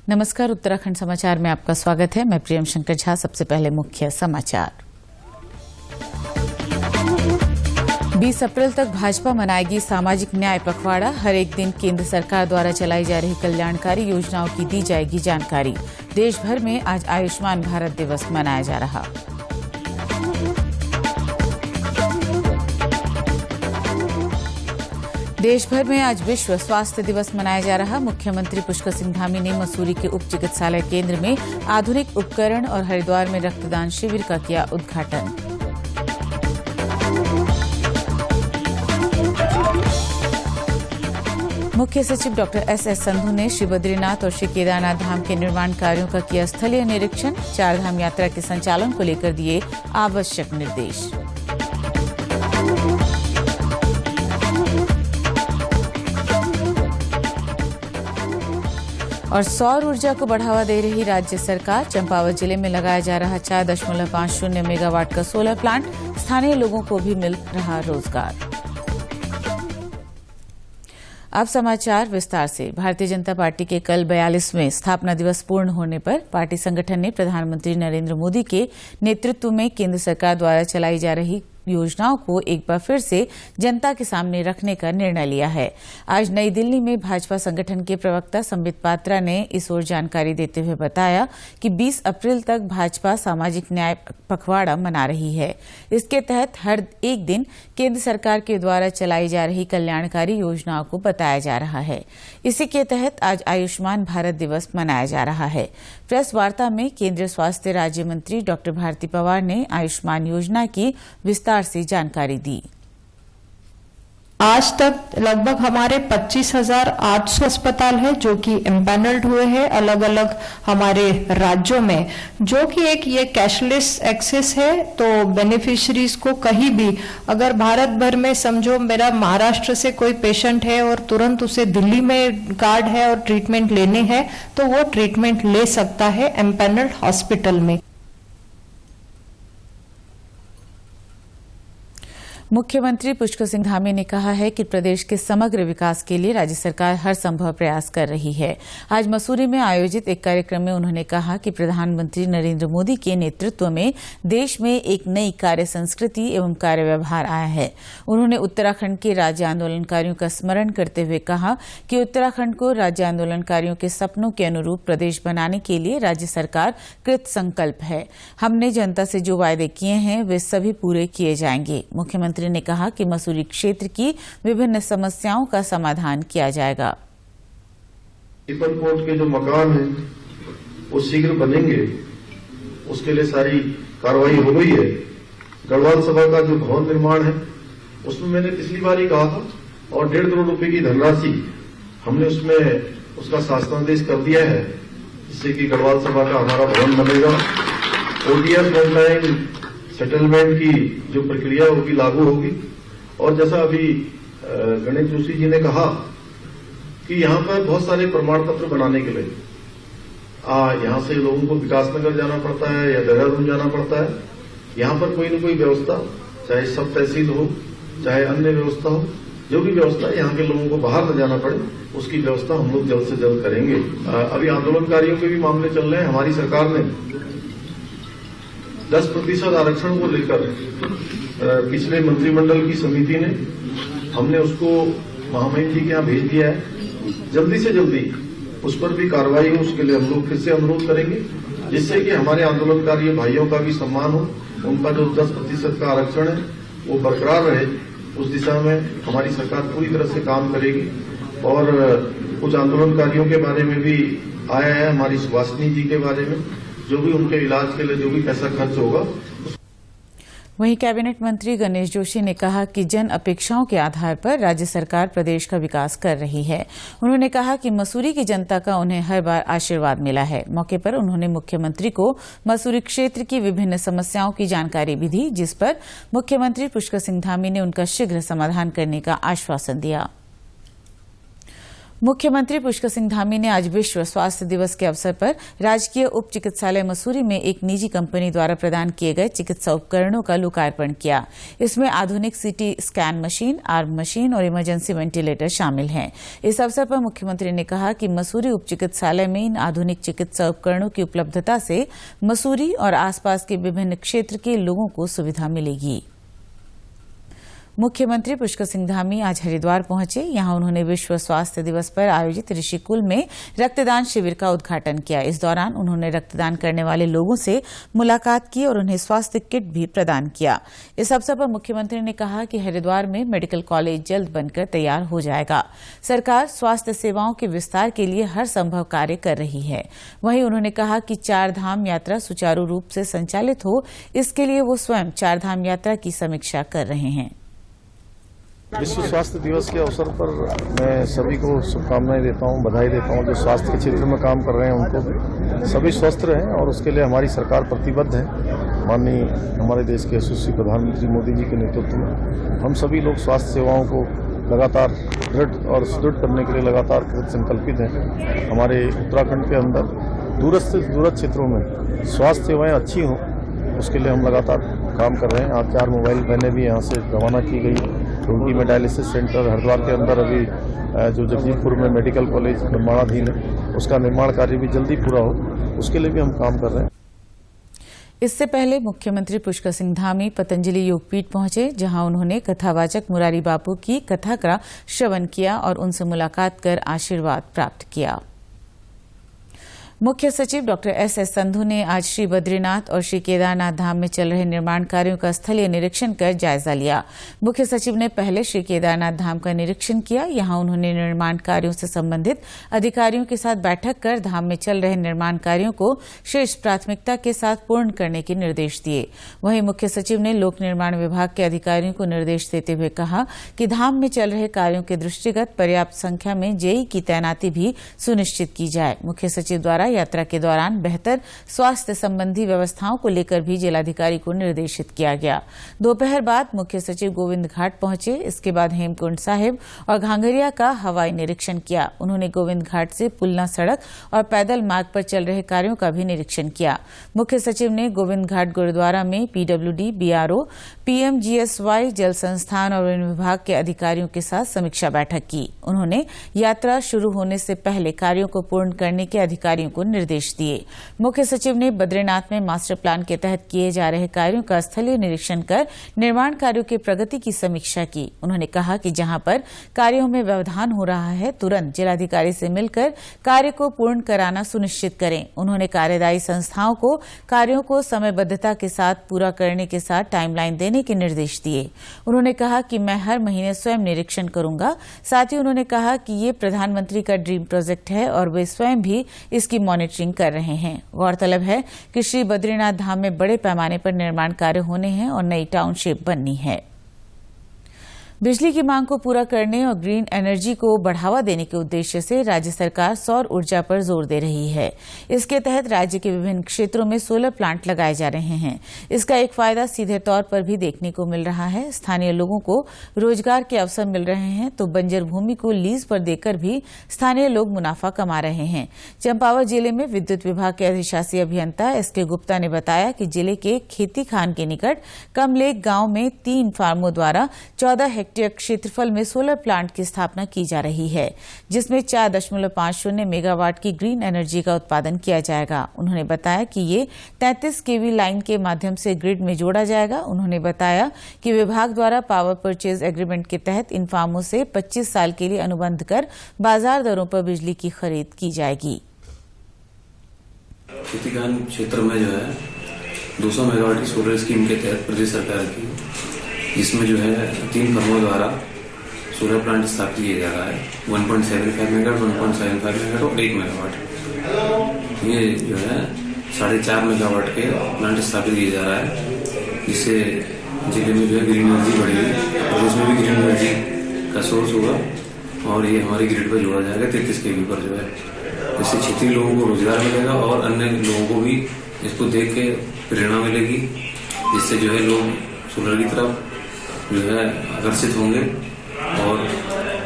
नमस्कार, उत्तराखंड समाचार में आपका स्वागत है। मैं प्रियम शंकर झा। सबसे पहले मुख्य समाचार। 20 अप्रैल तक भाजपा मनाएगी सामाजिक न्याय पखवाड़ा। हर एक दिन केंद्र सरकार द्वारा चलाई जा रही कल्याणकारी योजनाओं की दी जाएगी जानकारी। देश भर में आज आयुष्मान भारत दिवस मनाया जा रहा। देश भर में आज विश्व स्वास्थ्य दिवस मनाया जा रहा। मुख्यमंत्री पुष्कर सिंह धामी ने मसूरी के उप चिकित्सालय केंद्र में आधुनिक उपकरण और हरिद्वार में रक्तदान शिविर का किया उद्घाटन। मुख्य सचिव डॉक्टर एस संधू ने श्री बद्रीनाथ और श्री केदारनाथ धाम के निर्माण कार्यों का किया स्थलीय निरीक्षण। 4 धाम यात्रा के संचालन को लेकर दिए आवश्यक निर्देश। और सौर ऊर्जा को बढ़ावा दे रही राज्य सरकार। चंपावत जिले में लगाया जा रहा 4.50 मेगावाट का सोलर प्लांट। स्थानीय लोगों को भी मिल रहा रोजगार। अब समाचार विस्तार से। भारतीय जनता पार्टी के कल 42वें स्थापना दिवस पूर्ण होने पर पार्टी संगठन ने प्रधानमंत्री नरेंद्र मोदी के नेतृत्व में केंद्र सरकार द्वारा चलाई जा रही योजनाओं को एक बार फिर से जनता के सामने रखने का निर्णय लिया है। आज नई दिल्ली में भाजपा संगठन के प्रवक्ता संबित पात्रा ने इस ओर जानकारी देते हुए बताया कि 20 अप्रैल तक भाजपा सामाजिक न्याय पखवाड़ा मना रही है। इसके तहत हर एक दिन केंद्र सरकार के द्वारा चलाई जा रही कल्याणकारी योजनाओं को बताया जा रहा है। इसी के तहत आज आयुष्मान भारत दिवस मनाया जा रहा है। प्रेस वार्ता में केंद्रीय स्वास्थ्य राज्य मंत्री डॉक्टर भारती पवार ने आयुष्मान योजना की विस्तार से जानकारी दी। आज तक लगभग हमारे 25,800 अस्पताल है जो कि एम्पैनल्ड हुए हैं अलग अलग हमारे राज्यों में, जो कि एक ये कैशलेस एक्सेस है। तो बेनिफिशियरीज को कहीं भी, अगर भारत भर में समझो मेरा महाराष्ट्र से कोई पेशेंट है और तुरंत उसे दिल्ली में कार्ड है और ट्रीटमेंट लेने हैं, तो वो ट्रीटमेंट ले सकता है एम्पैनल्ड हॉस्पिटल में। मुख्यमंत्री पुष्कर सिंह धामी ने कहा है कि प्रदेश के समग्र विकास के लिए राज्य सरकार हर संभव प्रयास कर रही है। आज मसूरी में आयोजित एक कार्यक्रम में उन्होंने कहा कि प्रधानमंत्री नरेंद्र मोदी के नेतृत्व में देश में एक नई कार्य संस्कृति एवं कार्य व्यवहार आया है। उन्होंने उत्तराखंड के राज्य आंदोलनकारियों का स्मरण करते हुए कहा कि उत्तराखंड को राज्य आंदोलनकारियों के सपनों के अनुरूप प्रदेश बनाने के लिए राज्य सरकार कृत संकल्प है। हमने जनता से जो वायदे किए हैं वे सभी पूरे किए जाएंगे। मुख्यमंत्री ने कहा कि मसूरी क्षेत्र की विभिन्न समस्याओं का समाधान किया जाएगा। पीपल कोर्ट के जो मकान हैं वो शीघ्र बनेंगे, उसके लिए सारी कार्रवाई हो गई है। गढ़वाल सभा का जो भवन निर्माण है उसमें मैंने पिछली बार ही कहा था और 1.5 करोड़ रुपए की धनराशि हमने उसमें उसका शासनादेश कर दिया है, जिससे कि गढ़वाल सभा का हमारा भवन बनेगा। ओडीएफ ऑनलाइन सेटलमेंट की जो प्रक्रिया होगी लागू होगी। और जैसा अभी गणेश जोशी जी ने कहा कि यहां पर बहुत सारे प्रमाण पत्र बनाने के लिए यहां से लोगों को विकासनगर जाना पड़ता है या देहरादून जाना पड़ता है। यहां पर कोई न कोई व्यवस्था, चाहे सब तहसील हो चाहे अन्य व्यवस्था हो, जो भी व्यवस्था यहां के लोगों को बाहर न जाना पड़े उसकी व्यवस्था हम लोग जल्द से जल्द करेंगे। अभी आंदोलनकारियों के भी मामले चल रहे हैं। हमारी सरकार ने 10% आरक्षण को लेकर पिछले मंत्रिमंडल की समिति ने हमने उसको महामहिम जी के यहां भेज दिया है। जल्दी से जल्दी उस पर भी कार्रवाई हो, उसके लिए हम लोग फिर से अनुरोध करेंगे, जिससे कि हमारे आंदोलनकारी भाइयों का भी सम्मान हो। उनका जो 10% का आरक्षण है वो बरकरार रहे, उस दिशा में हमारी सरकार पूरी तरह से काम करेगी। और कुछ आंदोलनकारियों के बारे में भी आया है, हमारी सुभाषिनी जी के बारे में, जो भी उनके इलाज के लिए जो भी पैसा खर्च होगा। वहीं कैबिनेट मंत्री गणेश जोशी ने कहा कि जन अपेक्षाओं के आधार पर राज्य सरकार प्रदेश का विकास कर रही है। उन्होंने कहा कि मसूरी की जनता का उन्हें हर बार आशीर्वाद मिला है। मौके पर उन्होंने मुख्यमंत्री को मसूरी क्षेत्र की विभिन्न समस्याओं की जानकारी भी दी, जिस पर मुख्यमंत्री पुष्कर सिंह धामी ने उनका शीघ्र समाधान करने का आश्वासन दिया। मुख्यमंत्री पुष्कर सिंह धामी ने आज विश्व स्वास्थ्य दिवस के अवसर पर राजकीय उप चिकित्सालय मसूरी में एक निजी कंपनी द्वारा प्रदान किए गए चिकित्सा उपकरणों का लोकार्पण किया। इसमें आधुनिक CT scan machine, arm machine और इमरजेंसी वेंटिलेटर शामिल हैं। इस अवसर पर मुख्यमंत्री ने कहा कि मसूरी उप चिकित्सालय में इन आधुनिक चिकित्सा उपकरणों की उपलब्धता से मसूरी और आसपास के विभिन्न क्षेत्र के लोगों को सुविधा मिलेगी। मुख्यमंत्री पुष्कर सिंह धामी आज हरिद्वार पहुंचे। यहां उन्होंने विश्व स्वास्थ्य दिवस पर आयोजित ऋषिकुल में रक्तदान शिविर का उद्घाटन किया। इस दौरान उन्होंने रक्तदान करने वाले लोगों से मुलाकात की और उन्हें स्वास्थ्य किट भी प्रदान किया। इस अवसर पर मुख्यमंत्री ने कहा कि हरिद्वार में मेडिकल कॉलेज जल्द बनकर तैयार हो जाएगा। सरकार स्वास्थ्य सेवाओं के विस्तार के लिए हर संभव कार्य कर रही है। वहीं उन्होंने कहा कि 4 धाम यात्रा सुचारू रूप से संचालित हो, इसके लिए वो स्वयं 4 धाम यात्रा की समीक्षा कर रहे हैं। विश्व स्वास्थ्य दिवस के अवसर पर मैं सभी को शुभकामनाएं देता हूं, बधाई देता हूं। जो स्वास्थ्य के क्षेत्र में काम कर रहे हैं उनको सभी स्वस्थ रहें और उसके लिए हमारी सरकार प्रतिबद्ध है। माननीय हमारे देश के यशस्वी प्रधानमंत्री मोदी जी के नेतृत्व में हम सभी लोग स्वास्थ्य सेवाओं को लगातार दृढ़ और सुदृढ़ करने के लिए लगातार कृत संकल्पित हैं। हमारे उत्तराखंड के अंदर दूरस्थ से दूरस्थ क्षेत्रों में स्वास्थ्य सेवाएं अच्छी हों, उसके लिए हम लगातार काम कर रहे हैं। आज 4 मोबाइल वैनें भी यहाँ से रवाना की गई। रुड़की में डायलिसिस सेंटर, हरिद्वार के अंदर अभी जो जगदीशपुर में मेडिकल कॉलेज निर्माणाधीन है, उसका निर्माण कार्य भी जल्दी पूरा हो, उसके लिए भी हम काम कर रहे हैं। इससे पहले मुख्यमंत्री पुष्कर सिंह धामी पतंजलि योगपीठ पहुंचे, जहां उन्होंने कथावाचक मुरारी बापू की कथा का श्रवण किया और उनसे मुलाकात कर आशीर्वाद प्राप्त किया। मुख्य सचिव डॉक्टर एस.एस. संधू ने आज श्री बद्रीनाथ और श्री केदारनाथ धाम में चल रहे निर्माण कार्यों का स्थलीय निरीक्षण कर जायजा लिया। मुख्य सचिव ने पहले श्री केदारनाथ धाम का निरीक्षण किया। यहां उन्होंने निर्माण कार्यों से संबंधित अधिकारियों के साथ बैठक कर धाम में चल रहे निर्माण कार्यों को शीर्ष प्राथमिकता के साथ पूर्ण करने के निर्देश दिए। वहीं मुख्य सचिव ने लोक निर्माण विभाग के अधिकारियों को निर्देश देते हुए कहा कि धाम में चल रहे कार्यों के दृष्टिगत पर्याप्त संख्या में जेई की तैनाती भी सुनिश्चित की जाए। मुख्य सचिव द्वारा यात्रा के दौरान बेहतर स्वास्थ्य संबंधी व्यवस्थाओं को लेकर भी जिलाधिकारी को निर्देशित किया गया। दोपहर बाद मुख्य सचिव गोविंद घाट पहुंचे। इसके बाद हेमकुंड साहिब और घांघरिया का हवाई निरीक्षण किया। उन्होंने गोविंद घाट से पुलना सड़क और पैदल मार्ग पर चल रहे कार्यों का भी निरीक्षण किया। मुख्य सचिव ने गोविंद घाट गुरुद्वारा में पीडब्ल्यूडी, बीआरओ, पीएमजीएसवाई, जल संस्थान और वन विभाग के अधिकारियों के साथ समीक्षा बैठक की। उन्होंने यात्रा शुरू होने से पहले कार्यों को पूर्ण करने के अधिकारियों को निर्देश दिए। मुख्य सचिव ने बद्रीनाथ में मास्टर प्लान के तहत किए जा रहे कार्यों का स्थलीय निरीक्षण कर निर्माण कार्यों की प्रगति की समीक्षा की। उन्होंने कहा कि जहां पर कार्यों में व्यवधान हो रहा है, तुरंत जिलाधिकारी से मिलकर कार्य को पूर्ण कराना सुनिश्चित करें। उन्होंने कार्यदायी संस्थाओं को कार्यों को समयबद्धता के साथ पूरा करने के साथ टाइमलाइन देने के निर्देश दिए। उन्होंने कहा कि मैं हर महीने स्वयं निरीक्षण करूंगा। साथ ही उन्होंने कहा कि ये प्रधानमंत्री का ड्रीम प्रोजेक्ट है और वे स्वयं भी इसकी मॉनिटरिंग कर रहे हैं। गौरतलब है कि श्री बद्रीनाथ धाम में बड़े पैमाने पर निर्माण कार्य होने हैं और नई टाउनशिप बननी है। बिजली की मांग को पूरा करने और ग्रीन एनर्जी को बढ़ावा देने के उद्देश्य से राज्य सरकार सौर ऊर्जा पर जोर दे रही है। इसके तहत राज्य के विभिन्न क्षेत्रों में सोलर प्लांट लगाए जा रहे हैं। इसका एक फायदा सीधे तौर पर भी देखने को मिल रहा है। स्थानीय लोगों को रोजगार के अवसर मिल रहे हैं तो बंजर भूमि को लीज पर देकर भी स्थानीय लोग मुनाफा कमा रहे हैं। चंपावत जिले में विद्युत विभाग के अधिशासी अभियंता एस.के. गुप्ता ने बताया कि जिले के खेती खान के निकट कमलेक गांव में 3 फार्मों द्वारा 14 हेक्टेयर क्षेत्रफल में सोलर प्लांट की स्थापना की जा रही है, जिसमें 4.50 मेगावाट की ग्रीन एनर्जी का उत्पादन किया जाएगा। उन्होंने बताया कि ये 33 केवी लाइन के माध्यम से ग्रिड में जोड़ा जाएगा। उन्होंने बताया कि विभाग द्वारा पावर परचेज एग्रीमेंट के तहत इन फार्मों से 25 साल के लिए अनुबंध कर बाजार दरों पर बिजली की खरीद की जाएगी। खेती खान क्षेत्र में जो है 200 मेगावाट की सोलर स्कीम के तहत प्रदेश सरकार की, इसमें जो है 3 फर्मों द्वारा सोलर प्लांट स्थापित किया जा रहा है। 1.75 मेगावाट, 1.75 मेगावाट और 1 मेगावाट। ये जो है 4.5 मेगावाट के प्लांट स्थापित किया जा रहा है, जिससे जिले में जो है ग्रीन एनर्जी बढ़ेगी और उसमें भी ग्रीन एनर्जी का सोर्स होगा और ये हमारी ग्रिड पर जोड़ा जाएगा 33 केवी पर जो है। इससे क्षेत्रीय लोगों को रोजगार मिलेगा और अन्य लोगों को भी इसको देख के प्रेरणा मिलेगी, जिससे जो है लोग सोलर की तरफ जो है आकर्षित होंगे और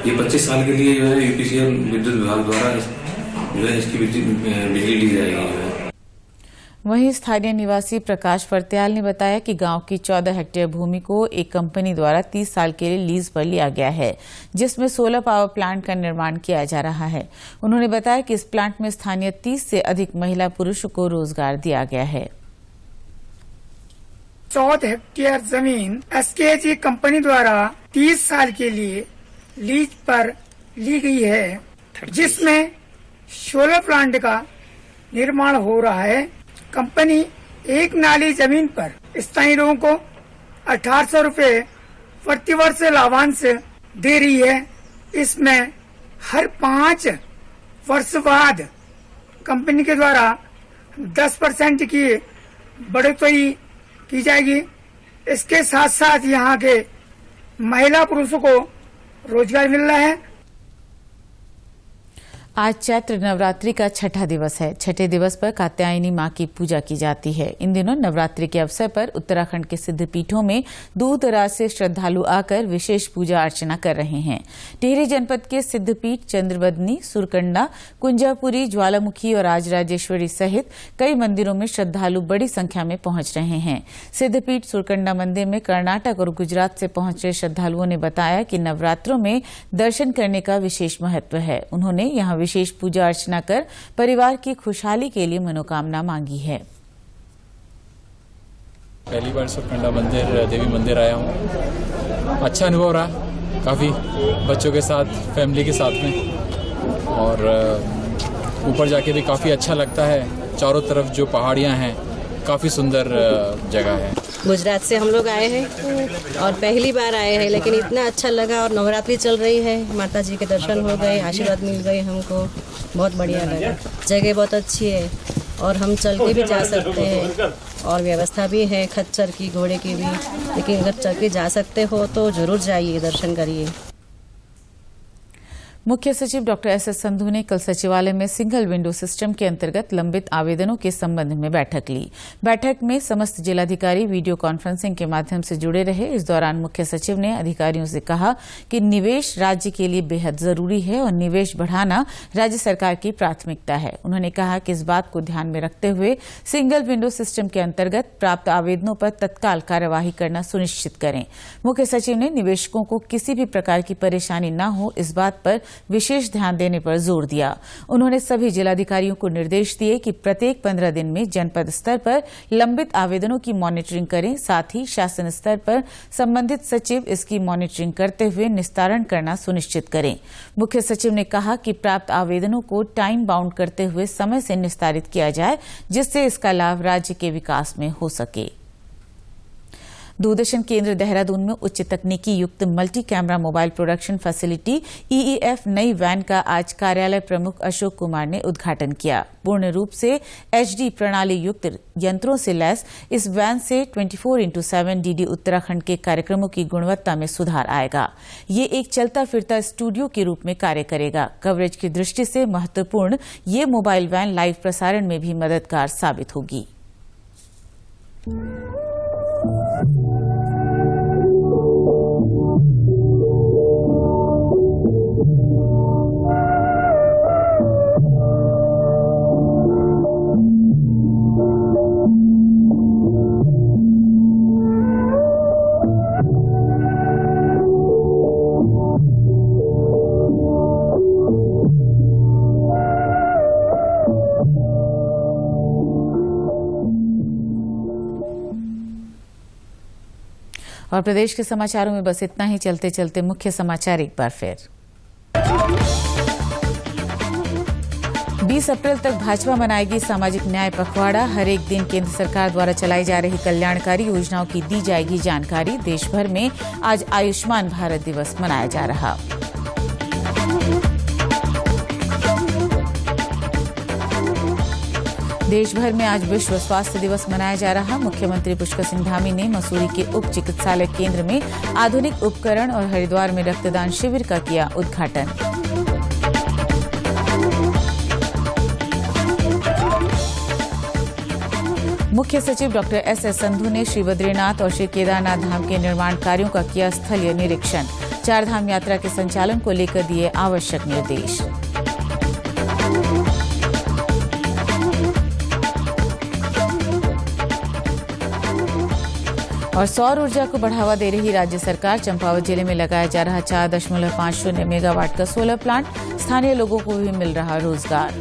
ये 25 साल के लिए जो है यूपीसीएल विद्युत विभाग द्वारा जो है इसकी बिजली ली जाएगी जो है। वहीं स्थानीय निवासी प्रकाश फरत्याल ने बताया कि गांव की 14 हेक्टेयर भूमि को एक कंपनी द्वारा 30 साल के लिए लीज पर लिया गया है, जिसमें सोलर पावर प्लांट का निर्माण किया जा रहा है। उन्होंने बताया कि इस प्लांट में स्थानीय 30 से अधिक महिला पुरुषों को रोजगार दिया गया है। 14 हेक्टेयर जमीन एसकेजी कंपनी द्वारा 30 साल के लिए लीज पर ली गई है, जिसमें सोलर प्लांट का निर्माण हो रहा है। कंपनी एक नाली जमीन पर स्थानीय लोगों को 1800 रुपए प्रति वर्ष लाभांश दे रही है। इसमें हर 5 वर्ष बाद कंपनी के द्वारा 10% की बढ़ोतरी की जाएगी। इसके साथ साथ यहाँ के महिला पुरुषों को रोजगार मिल रहा है। आज चैत्र नवरात्रि का छठा दिवस है। छठे दिवस पर कात्यायनी मां की पूजा की जाती है। इन दिनों नवरात्रि के अवसर पर उत्तराखंड के सिद्ध पीठों में दूर दराज से श्रद्धालु आकर विशेष पूजा अर्चना कर रहे हैं। टिहरी जनपद के सिद्ध पीठ चंद्रवदनी, सुरकंडा, कुंजापुरी, ज्वालामुखी और राजराजेश्वरी सहित कई मंदिरों में श्रद्धालु बड़ी संख्या में पहुंच रहे हैं। सिद्ध पीठ सुरकंडा मंदिर में कर्नाटक और गुजरात से पहुंचे श्रद्धालुओं ने बताया कि नवरात्रों में दर्शन करने का विशेष महत्व है। उन्होंने यहां विशेष पूजा अर्चना कर परिवार की खुशहाली के लिए मनोकामना मांगी है। पहली बार सुरकंडा मंदिर, देवी मंदिर आया हूँ। अच्छा अनुभव रहा, काफ़ी बच्चों के साथ, फैमिली के साथ में, और ऊपर जाके भी काफ़ी अच्छा लगता है। चारों तरफ जो पहाड़ियाँ हैं, काफ़ी सुंदर जगह है। गुजरात से हम लोग आए हैं और पहली बार आए हैं, लेकिन इतना अच्छा लगा। और नवरात्रि चल रही है, माता जी के दर्शन हो गए, आशीर्वाद मिल गए हमको, बहुत बढ़िया लगा। जगह बहुत अच्छी है और हम चल के भी जा सकते हैं और व्यवस्था भी है खच्चर की, घोड़े की भी। लेकिन अगर चल के जा सकते हो तो जरूर जाइए, दर्शन करिए। मुख्य सचिव डॉक्टर एस.एस. संधू ने कल सचिवालय में सिंगल विंडो सिस्टम के अंतर्गत लंबित आवेदनों के संबंध में बैठक ली। बैठक में समस्त जिलाधिकारी वीडियो कॉन्फ्रेंसिंग के माध्यम से जुड़े रहे। इस दौरान मुख्य सचिव ने अधिकारियों से कहा कि निवेश राज्य के लिए बेहद जरूरी है और निवेश बढ़ाना राज्य सरकार की प्राथमिकता है। उन्होंने कहा कि इस बात को ध्यान में रखते हुए सिंगल विंडो सिस्टम के अंतर्गत प्राप्त आवेदनों पर तत्काल कार्यवाही करना सुनिश्चित करें। मुख्य सचिव ने निवेशकों को किसी भी प्रकार की परेशानी न हो, इस बात पर विशेष ध्यान देने पर जोर दिया। उन्होंने सभी जिलाधिकारियों को निर्देश दिए कि प्रत्येक 15 दिन में जनपद स्तर पर लंबित आवेदनों की मॉनिटरिंग करें। साथ ही शासन स्तर पर संबंधित सचिव इसकी मॉनिटरिंग करते हुए निस्तारण करना सुनिश्चित करें। मुख्य सचिव ने कहा कि प्राप्त आवेदनों को टाइम बाउंड करते हुए समय से निस्तारित किया जाए, जिससे इसका लाभ राज्य के विकास में हो सके। दूरदर्शन केंद्र देहरादून में उच्च तकनीकी युक्त multi camera mobile production facility EEF नई वैन का आज कार्यालय प्रमुख अशोक कुमार ने उद्घाटन किया। पूर्ण रूप से एचडी प्रणाली युक्त यंत्रों से लैस इस वैन से 24/7 डीडी उत्तराखंड के कार्यक्रमों की गुणवत्ता में सुधार आएगा। ये एक चलता फिरता स्टूडियो के रूप में कार्य करेगा। कवरेज की दृष्टि से महत्वपूर्ण ये मोबाइल वैन लाइव प्रसारण में भी मददगार साबित होगी। और प्रदेश के समाचारों में बस इतना ही। चलते चलते मुख्य समाचार एक बार फिर। 20 अप्रैल तक भाजपा मनाएगी सामाजिक न्याय पखवाड़ा। हर एक दिन केंद्र सरकार द्वारा चलाई जा रही कल्याणकारी योजनाओं की दी जाएगी जानकारी। देश भर में आज आयुष्मान भारत दिवस मनाया जा रहा। देश भर में आज विश्व स्वास्थ्य दिवस मनाया जा रहा। मुख्यमंत्री पुष्कर सिंह धामी ने मसूरी के उप चिकित्सालय केंद्र में आधुनिक उपकरण और हरिद्वार में रक्तदान शिविर का किया उद्घाटन। मुख्य सचिव डॉक्टर एस.एस. संधू ने श्री बद्रीनाथ और श्री केदारनाथ धाम के निर्माण कार्यों का किया स्थलीय निरीक्षण। चारधाम यात्रा के संचालन को लेकर दिए आवश्यक निर्देश। और सौर ऊर्जा को बढ़ावा दे रही राज्य सरकार, चंपावत जिले में लगाया जा रहा 4.50 मेगावाट का सोलर प्लांट, स्थानीय लोगों को भी मिल रहा रोजगार।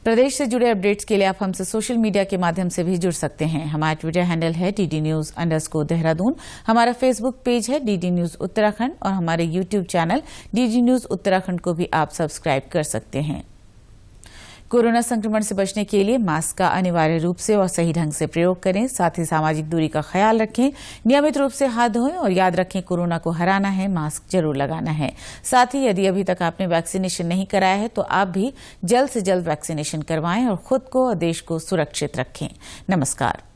प्रदेश से जुड़े अपडेट्स के लिए आप हमसे सोशल मीडिया के माध्यम से भी जुड़ सकते हैं। हमारा ट्विटर हैंडल है DD News_देहरादून, हमारा फेसबुक पेज है DD News उत्तराखंड और हमारे YouTube channel DD News Uttarakhand को भी आप सब्सक्राइब कर सकते हैं। कोरोना संक्रमण से बचने के लिए मास्क का अनिवार्य रूप से और सही ढंग से प्रयोग करें, साथ ही सामाजिक दूरी का ख्याल रखें, नियमित रूप से हाथ धोएं और याद रखें कोरोना को हराना है, मास्क जरूर लगाना है। साथ ही यदि अभी तक आपने वैक्सीनेशन नहीं कराया है तो आप भी जल्द से जल्द वैक्सीनेशन करवाएं और खुद को और देश को सुरक्षित रखें। नमस्कार।